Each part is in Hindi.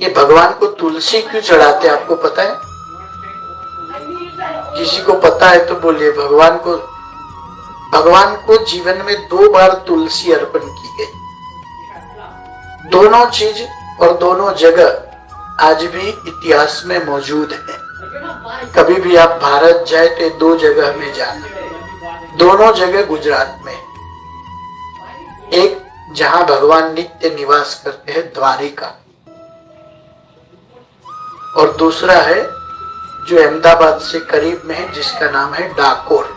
ये भगवान को तुलसी क्यों चढ़ाते हैं आपको पता है? किसी को पता है तो बोलिए। भगवान को जीवन में 2 बार तुलसी अर्पण की गई। दोनों चीज और दोनों जगह आज भी इतिहास में मौजूद है। कभी भी आप भारत जाए तो 2 जगह में जाना, दोनों जगह गुजरात में। एक जहां भगवान नित्य निवास करते हैं, द्वारिका, और दूसरा है जो अहमदाबाद से करीब में है, जिसका नाम है डाकोर।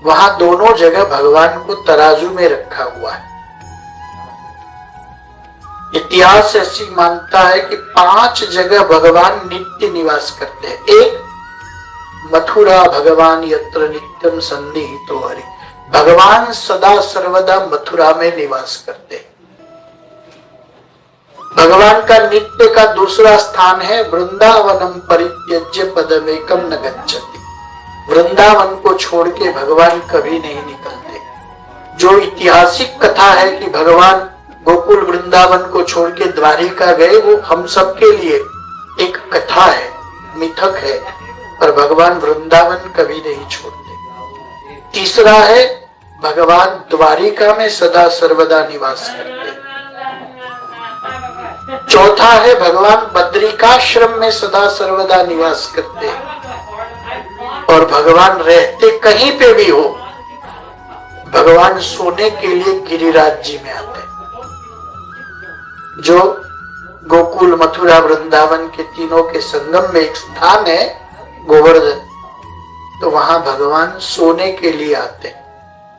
वहां दोनों जगह भगवान को तराजू में रखा हुआ है। इतिहास ऐसी मानता है कि 5 जगह भगवान नित्य निवास करते हैं। एक मथुरा भगवान यत्र नित्यम सन्निहितो हरि, भगवान सदा सर्वदा मथुरा में निवास करते हैं। भगवान का नित्य का दूसरा स्थान है वृंदावनम परित्यज्य पदमेकम न गच्छति। वृंदावन को छोड़ के भगवान कभी नहीं निकलते। जो ऐतिहासिक कथा है कि भगवान गोकुल वृंदावन को छोड़ के द्वारिका गए, वो हम सब के लिए एक कथा है, मिथक है, पर भगवान वृंदावन कभी नहीं छोड़ते। तीसरा है भगवान द्वारिका में सदा सर्वदा निवास करते। चौथा है भगवान बद्रिकाश्रम में सदा सर्वदा निवास करते। और भगवान रहते कहीं पे भी हो, भगवान सोने के लिए गिरिराज जी में आते हैं। जो गोकुल मथुरा वृंदावन के तीनों के संगम में एक स्थान है गोवर्धन, तो वहां भगवान सोने के लिए आते हैं।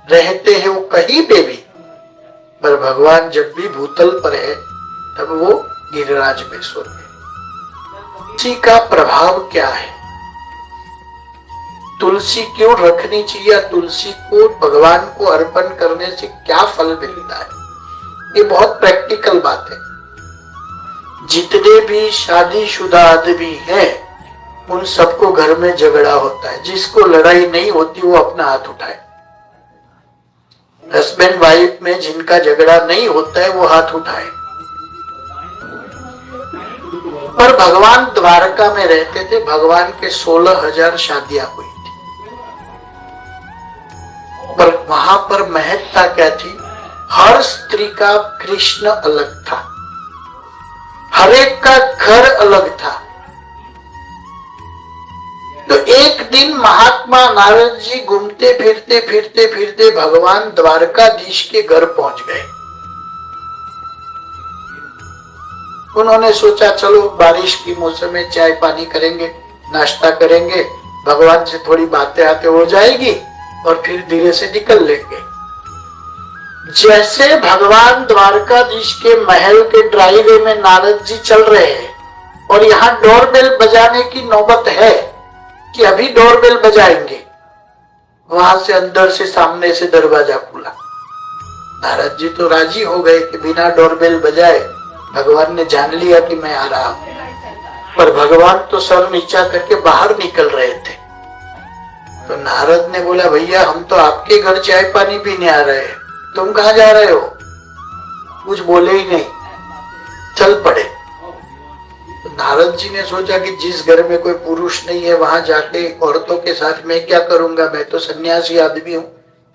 रहते हैं वो कहीं पे भी, पर भगवान जब भी भूतल पर है तब वो गिरिराज में सोते हैं। तुलसी का प्रभाव क्या है? तुलसी क्यों रखनी चाहिए? तुलसी को भगवान को अर्पण करने से क्या फल मिलता है? ये बहुत प्रैक्टिकल बात है। जितने भी शादीशुदा आदमी हैं, उन सबको घर में झगड़ा होता है। जिसको लड़ाई नहीं होती वो अपना हाथ उठाए। हस्बैंड वाइफ में जिनका झगड़ा नहीं होता है वो हाथ उठाए। पर भगवान द्वारका में रहते थे, भगवान के 16,000 शादियां हुई थी। पर वहां पर महत्ता क्या थी? हर स्त्री का कृष्ण अलग था, हर एक का घर अलग था। तो एक दिन महात्मा नारद जी घूमते फिरते फिरते फिरते भगवान द्वारकाधीश के घर पहुंच गए। उन्होंने सोचा चलो बारिश की मौसम में चाय पानी करेंगे, नाश्ता करेंगे, भगवान से थोड़ी बातें आते हो जाएगी और फिर धीरे से निकल लेंगे। जैसे भगवान द्वारकाधीश के महल के ड्राइवे में नारद जी चल रहे हैं और यहाँ डोरबेल बजाने की नौबत है कि अभी डोरबेल बजाएंगे, वहां से अंदर से सामने से दरवाजा खुला। नारद जी तो राजी हो गए कि बिना डोरबेल बजाए भगवान ने जान लिया कि मैं आ रहा हूं। पर भगवान तो सर नीचा करके बाहर निकल रहे थे। तो नारद ने बोला भैया हम तो आपके घर चाय पानी पीने आ रहे हैं, तुम कहाँ जा रहे हो? कुछ बोले ही नहीं, चल पड़े। तो नारद जी ने सोचा कि जिस घर में कोई पुरुष नहीं है वहां जाके औरतों के साथ मैं क्या करूंगा, मैं तो सन्यासी आदमी हूँ।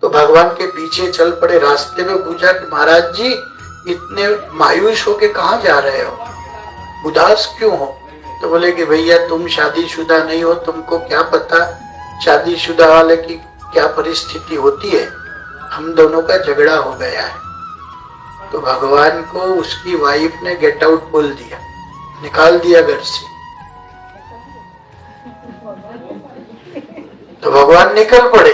तो भगवान के पीछे चल पड़े। रास्ते में पूछा कि महाराज जी इतने मायूस होके कहाँ जा रहे हो, उदास क्यों हो? तो बोले कि भैया तुम शादीशुदा नहीं हो, तुमको क्या पता शादीशुदा वाले की क्या परिस्थिति होती है। हम दोनों का झगड़ा हो गया है। तो भगवान को उसकी वाइफ ने गेट आउट बोल दिया, निकाल दिया घर से। तो भगवान निकल पड़े।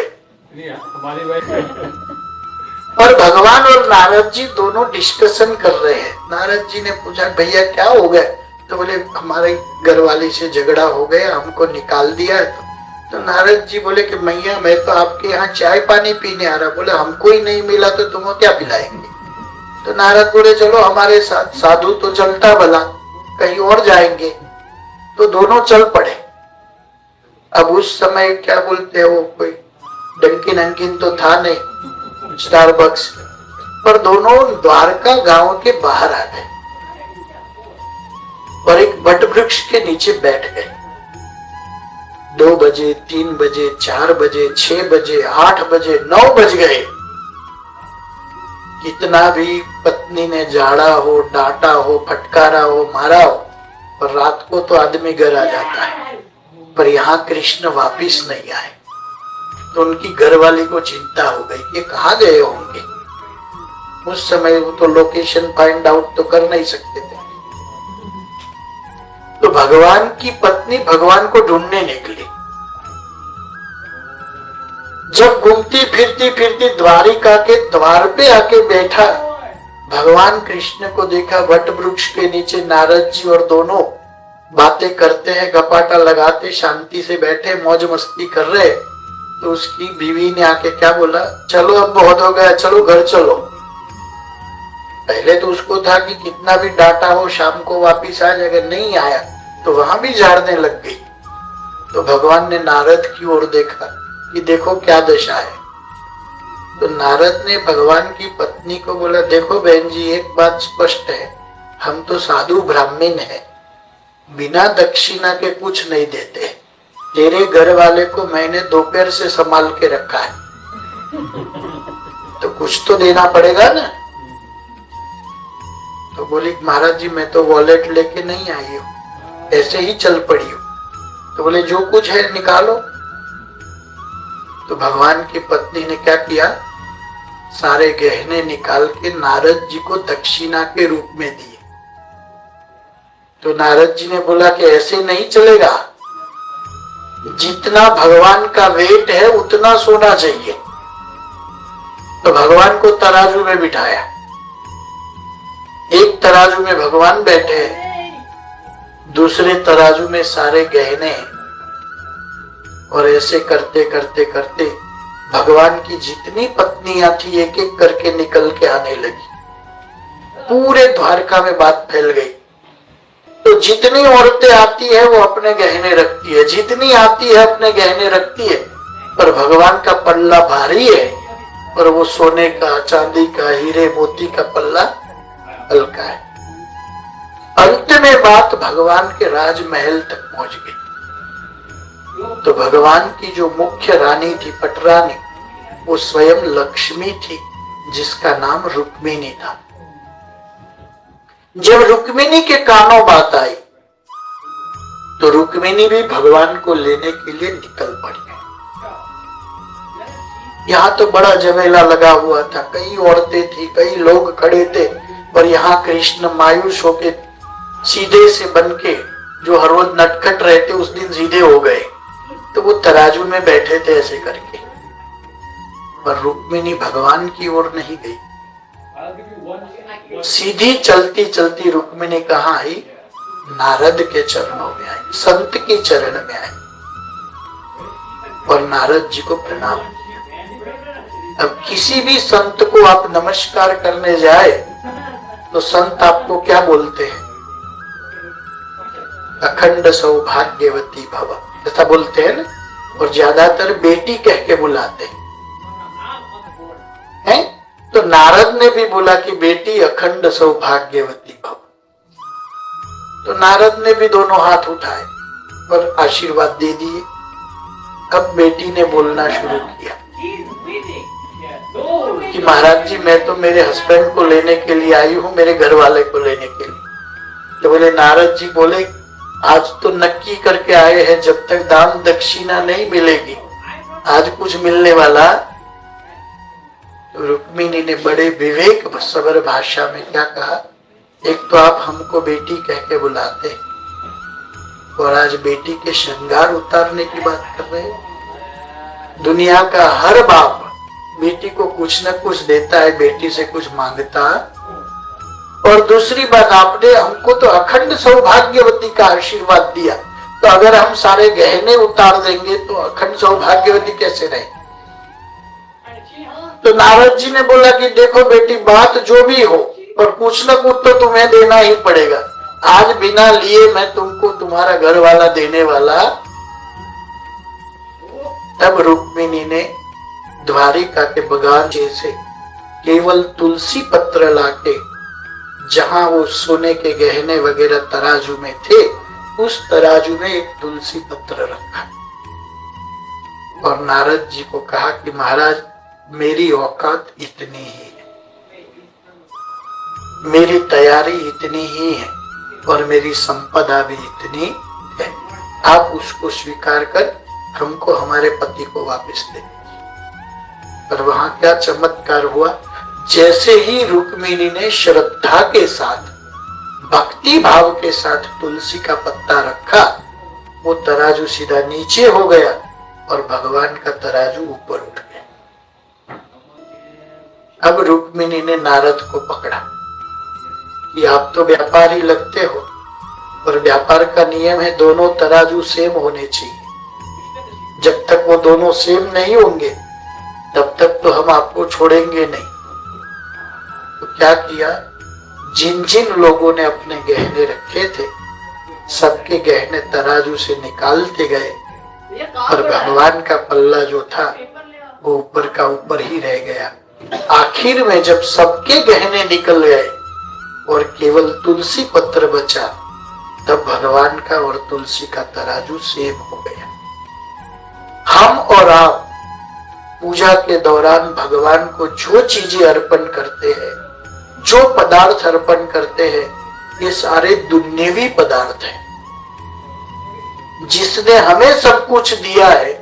और भगवान और नारद जी दोनों डिस्कशन कर रहे हैं। नारद जी ने पूछा भैया क्या हो गया? तो बोले हमारे घर वाली से झगड़ा हो गया, हमको निकाल दिया है। तो नारद जी बोले कि मैया मैं तो आपके यहाँ चाय पानी पीने आ रहा। बोले हमको ही नहीं मिला तो तुमको क्या पिलाएंगे? तो नारद बोले चलो हमारे साथ, साधु तो चलता भला, कहीं और जाएंगे। तो दोनों चल पड़े। अब उस समय क्या बोलते हैं वो कोई डंकिन अंकिन तो था नहीं, स्टारबक्स, पर दोनों द्वारका गांव के बाहर आ गए। और एक वट वृक्ष के नीचे बैठ गए। 2 बजे, 3 बजे, 4 बजे, 6 बजे, 8 बजे, 9 बज गए। कितना भी पत्नी ने झाड़ा हो, डांटा हो, फटकारा हो, मारा हो, पर रात को तो आदमी घर आ जाता है। पर यहाँ कृष्ण वापिस नहीं आए, तो उनकी घरवाली को चिंता हो गई कि कहाँ गए होंगे। उस समय वो तो लोकेशन फाइंड आउट तो कर नहीं सकते थे। तो भगवान की पत्नी भगवान को ढूंढने निकली। जब घूमती फिरती फिरती द्वारिका के द्वार पे आके बैठा, भगवान कृष्ण को देखा वट वृक्ष के नीचे नारद जी और दोनों बातें करते हैं, गपाटा लगाते शांति से बैठे मौज मस्ती कर रहे। तो उसकी बीवी ने आके क्या बोला, चलो अब बहुत हो गया, चलो घर चलो। पहले तो उसको था कि कितना भी डांटा हो शाम को वापिस आ जाएगा, नहीं आया तो वहां भी झाड़ने लग गई। तो भगवान ने नारद की ओर देखा कि देखो क्या दशा है। तो नारद ने भगवान की पत्नी को बोला, देखो बहन जी, एक बात स्पष्ट है, हम तो साधु ब्राह्मण हैं, बिना दक्षिणा के कुछ नहीं देते। तेरे घर वाले को मैंने दोपहर से संभाल के रखा है, तो कुछ तो देना पड़ेगा ना। तो बोली, महाराज जी मैं तो वॉलेट लेके नहीं आई हूँ, ऐसे ही चल पड़ी हूँ। तो बोले, जो कुछ है निकालो। तो भगवान की पत्नी ने क्या किया, सारे गहने निकाल के नारद जी को दक्षिणा के रूप में दिए। तो नारद जी ने बोला कि ऐसे नहीं चलेगा, जितना भगवान का वेट है उतना सोना चाहिए। तो भगवान को तराजू में बिठाया, एक तराजू में भगवान बैठे, दूसरे तराजू में सारे गहने, और ऐसे करते करते करते भगवान की जितनी पत्नियां थी एक एक करके निकल के आने लगी। पूरे द्वारका में बात फैल गई। तो जितनी औरतें आती है वो अपने गहने रखती है, जितनी आती है अपने गहने रखती है, पर भगवान का पल्ला भारी है और वो सोने का, चांदी का, हीरे मोती का पल्ला हल्का है। अंत में बात भगवान के राजमहल तक पहुंच गई। तो भगवान की जो मुख्य रानी थी, पटरानी, वो स्वयं लक्ष्मी थी, जिसका नाम रुक्मिणी था। जब रुक्मिणी के कानों बात आई तो रुक्मिणी भी भगवान को लेने के लिए निकल पड़ी। यहाँ तो बड़ा झमेला लगा हुआ था, कई औरतें थी, कई लोग खड़े थे, और यहाँ कृष्ण मायूस होके सीधे से बन के, जो हर रोज नटखट रहते उस दिन सीधे हो गए। तो वो तराजू में बैठे थे ऐसे करके, पर रुक्मिणी भगवान की ओर नहीं गई, सीधी चलती चलती रुक्मिणी कहाँ आई, नारद के चरणों में आई, संत के चरण में आई और नारद जी को प्रणाम किया। अब किसी भी संत को आप नमस्कार करने जाए तो संत आपको क्या बोलते हैं, अखंड सौभाग्यवती भव, ऐसा बोलते हैं ना, और ज्यादातर बेटी कह के बुलाते हैं। तो नारद ने भी बोला कि बेटी अखंड सौभाग्यवती भव। तो नारद ने भी दोनों हाथ उठाए और आशीर्वाद दे दिए। अब बेटी ने बोलना शुरू किया कि महाराज जी मैं तो मेरे हस्बैंड को लेने के लिए आई हूँ, मेरे घर वाले को लेने के लिए। तो बोले, नारद जी बोले, आज तो नक्की करके आए हैं, जब तक दान दक्षिणा नहीं मिलेगी आज कुछ मिलने वाला। तो रुक्मिणी ने बड़े विवेक सबर भाषा में क्या कहा, एक तो आप हमको बेटी कह के बुलाते और आज बेटी के श्रृंगार उतारने की बात कर रहे हैं। दुनिया का हर बाप बेटी को कुछ न कुछ देता है, बेटी से कुछ मांगता। और दूसरी बात, आपने हमको तो अखंड सौभाग्यवती का आशीर्वाद दिया, तो अगर हम सारे गहने उतार देंगे तो अखंड सौभाग्यवती कैसे रहे। तो नारद जी ने बोला कि देखो बेटी, बात जो भी हो, पर कुछ न कुछ तो तुम्हें देना ही पड़ेगा। आज बिना लिए मैं तुमको तुम्हारा घर वाला देने वाला। तब रुक्मिणी ने द्वारिका के बगान से केवल तुलसी पत्र लाके जहां वो सोने के गहने वगैरह तराजू में थे, उस तराजू में एक तुलसी पत्र रखा और नारद जी को कहा कि महाराज मेरी औकात इतनी ही है, मेरी तैयारी इतनी ही है और मेरी संपदा भी इतनी है, आप उसको स्वीकार कर हमको हमारे पति को वापस दे। पर वहां क्या चमत्कार हुआ, जैसे ही रुक्मिणी ने श्रद्धा के साथ भक्ति भाव के साथ तुलसी का पत्ता रखा, वो तराजू सीधा नीचे हो गया और भगवान का तराजू ऊपर उठ गया। अब रुक्मिणी ने नारद को पकड़ा कि आप तो व्यापारी लगते हो और व्यापार का नियम है दोनों तराजू सेम होने चाहिए। जब तक वो दोनों सेम नहीं होंगे तब तक तो हम आपको छोड़ेंगे नहीं। तो क्या किया, जिन जिन लोगों ने अपने गहने रखे थे सबके गहने तराजू से निकालते गए और भगवान का पल्ला जो था वो ऊपर का ऊपर ही रह गया। आखिर में जब सबके गहने निकल गए और केवल तुलसी पत्र बचा, तब भगवान का और तुलसी का तराजू सेम हो गया। हम और आप पूजा के दौरान भगवान को जो चीजें अर्पण करते हैं, जो पदार्थ अर्पण करते हैं, ये सारे दुन्यवी पदार्थ हैं। जिसने हमें सब कुछ दिया है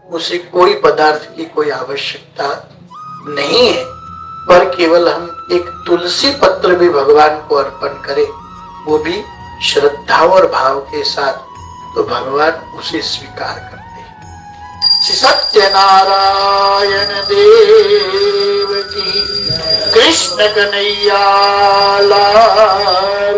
उसे कोई पदार्थ की कोई आवश्यकता नहीं है, पर केवल हम एक तुलसी पत्र भी भगवान को अर्पण करें, वो भी श्रद्धा और भाव के साथ, तो भगवान उसे स्वीकार करते हैं। श्री सत्यनारायण देव की, कृष्ण कन्हैया लाल